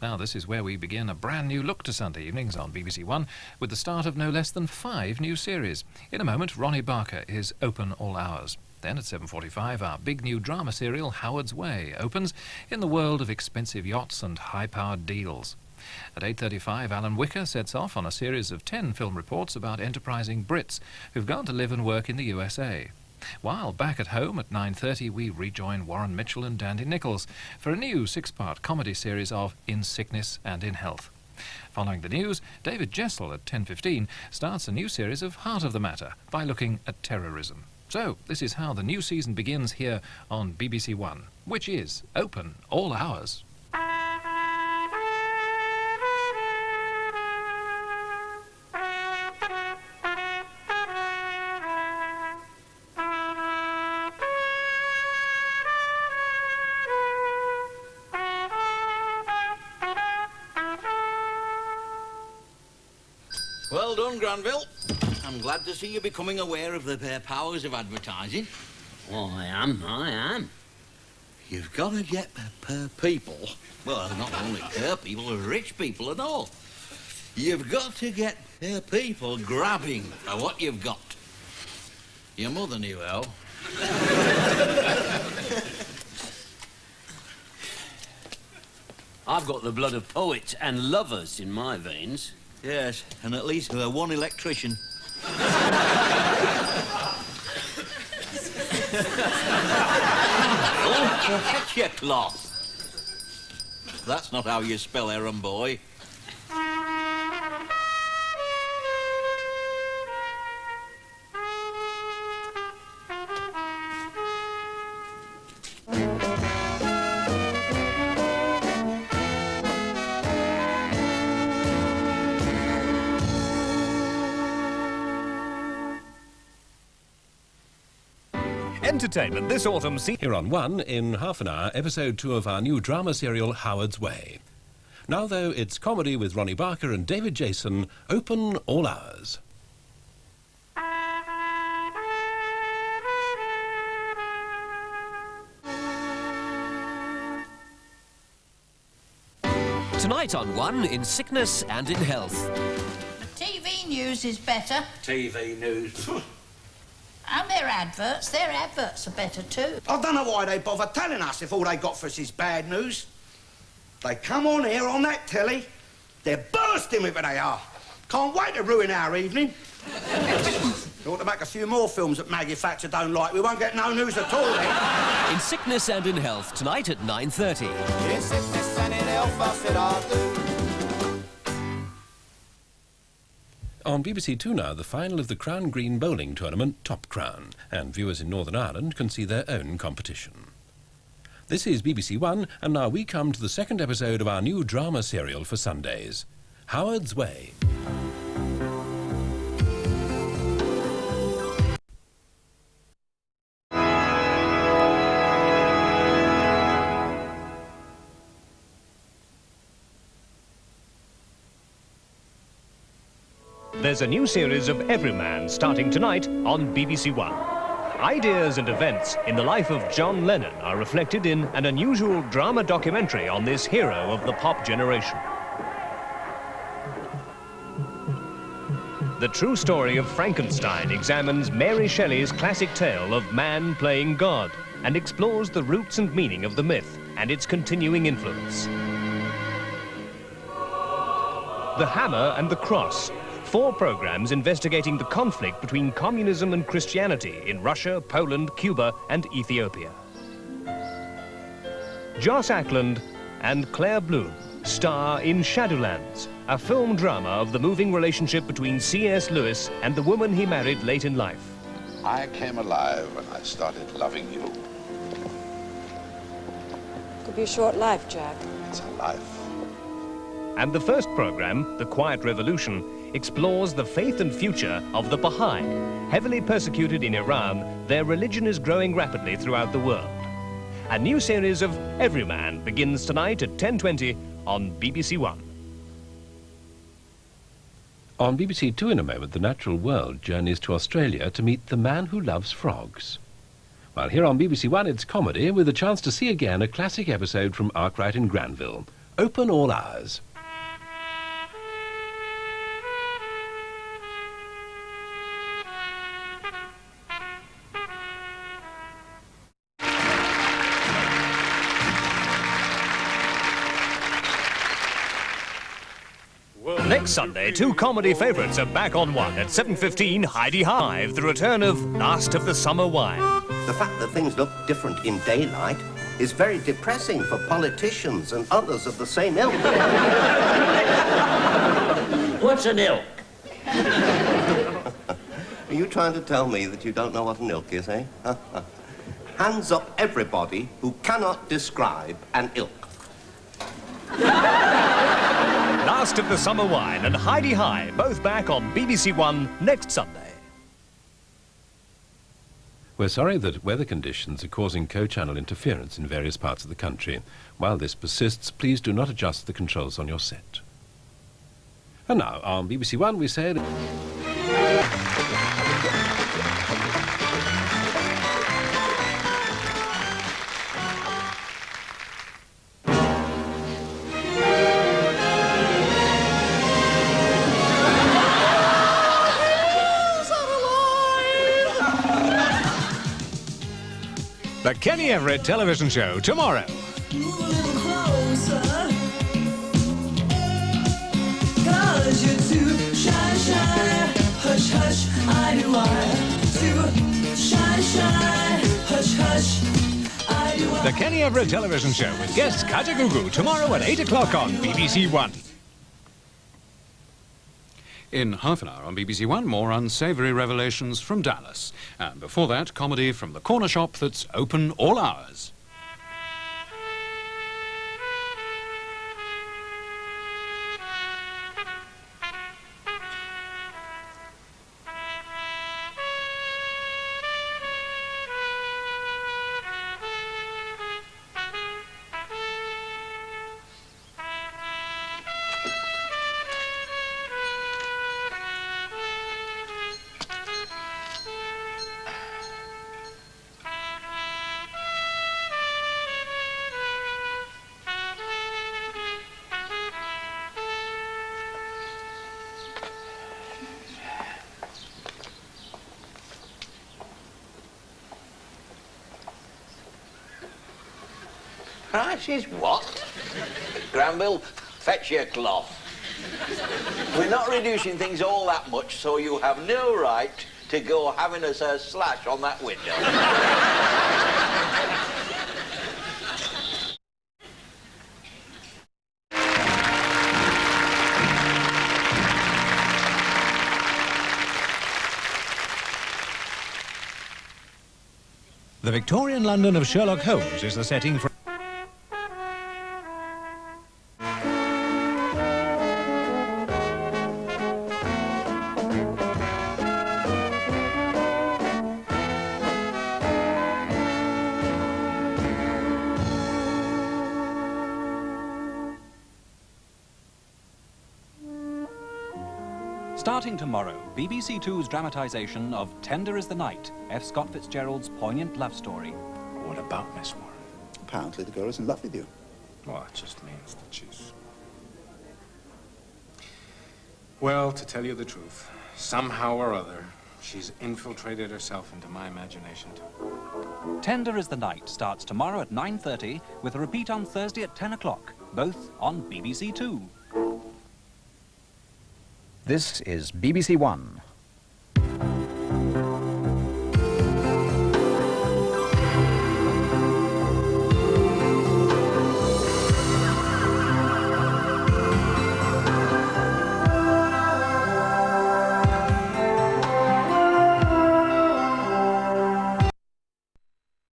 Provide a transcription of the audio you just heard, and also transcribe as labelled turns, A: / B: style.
A: Now, this is where we begin a brand new look to Sunday evenings on BBC1 with the start of no less than 5 new series. In a moment, Ronnie Barker is Open All Hours. Then at 7:45, our big new drama serial, Howard's Way, opens in the world of expensive yachts and high-powered deals. At 8:35, Alan Wicker sets off on a series of 10 film reports about enterprising Brits who've gone to live and work in the USA. While back at home at 9:30, we rejoin Warren Mitchell and Dandy Nichols for a new 6-part comedy series of In Sickness and in Health. Following the news, David Jessel at 10:15 starts a new series of Heart of the Matter by looking at terrorism. So, this is how the new season begins here on BBC1, which is open all hours.
B: Well done, Granville. I'm glad to see you becoming aware of the powers of advertising.
C: Oh, I am.
B: You've got to get per people, well, not only per people, rich people and all. You've got to get per people grabbing for what you've got. Your mother knew how.
C: I've got the blood of poets and lovers in my veins.
B: Yes, and at least one electrician. Oh, fetch your cloth. That's not how you spell errand boy.
D: Entertainment this autumn.
E: Here on One, in half an hour, episode 2 of our new drama serial, Howard's Way. Now, though, it's comedy with Ronnie Barker and David Jason, Open All Hours.
F: Tonight on One, in Sickness and in Health.
G: The TV news is better.
B: TV news.
G: And their adverts are better too.
H: I don't know why they bother telling us if all they got for us is bad news. They come on here on that telly, they're bursting with it, they are. Can't wait to ruin our evening. You ought to make a few more films that Maggie Thatcher don't like. We won't get no news at all then.
F: In Sickness and in Health, tonight at 9:30.
I: In sickness and in health, I said I do.
E: On BBC Two now, the final of the Crown Green bowling tournament, Top Crown, and viewers in Northern Ireland can see their own competition. This is BBC1, and now we come to the second episode of our new drama serial for Sundays, Howard's Way.
D: There's a new series of Everyman starting tonight on BBC1. Ideas and events in the life of John Lennon are reflected in an unusual drama documentary on this hero of the pop generation. The true story of Frankenstein examines Mary Shelley's classic tale of man playing God and explores the roots and meaning of the myth and its continuing influence. The Hammer and the Cross. 4 programs investigating the conflict between communism and Christianity in Russia, Poland, Cuba and Ethiopia. Joss Ackland and Claire Bloom star in Shadowlands, a film drama of the moving relationship between C.S. Lewis and the woman he married late in life.
J: I came alive when I started loving you.
K: Could be a short life, Jack.
J: It's a life.
D: And the first program, The Quiet Revolution, explores the faith and future of the Baha'i. Heavily persecuted in Iran, their religion is growing rapidly throughout the world. A new series of Everyman begins tonight at 10:20 on BBC1.
E: On BBC Two in a moment, The Natural World journeys to Australia to meet the man who loves frogs. While here on BBC One, it's comedy with a chance to see again a classic episode from Arkwright and Granville, Open all hours.
D: Next Sunday, two comedy favourites are back on one at 7:15, Heidi Hive, the return of Last of the Summer Wine.
L: The fact that things look different in daylight is very depressing for politicians and others of the same ilk.
B: What's an ilk?
L: Are you trying to tell me that you don't know what an ilk is, eh? Hands up everybody who cannot describe an ilk.
D: Last of the Summer Wine and Heidi High, both back on BBC1 next Sunday.
E: We're sorry that weather conditions are causing co-channel interference in various parts of the country. While this persists, please do not adjust the controls on your set. And now, on BBC1, we said...
D: The Kenny Everett television show tomorrow.
M: Move a little closer, 'cause you're too shy, shy. Hush, hush, I do Too shy, shy. Hush, hush, I do
D: The Kenny Everett television show with guest Kajagoogoo tomorrow at 8 o'clock on BBC1.
N: In half an hour on BBC1, more unsavoury revelations from Dallas. And before that, comedy from the corner shop that's open all hours.
B: Prices what? Granville, fetch your cloth. We're not reducing things all that much, so you have no right to go having us a slash on that window.
D: The Victorian London of Sherlock Holmes is the setting for...
O: Starting tomorrow, BBC Two's dramatisation of Tender is the Night, F. Scott Fitzgerald's poignant love story.
P: What about Miss Warren?
Q: Apparently the girl is in love with you.
P: Well, it just means that she's... Well, to tell you the truth, somehow or other, she's infiltrated herself into my imagination too.
O: Tender is the Night starts tomorrow at 9:30 with a repeat on Thursday at 10 o'clock, both on BBC Two.
R: This is BBC1.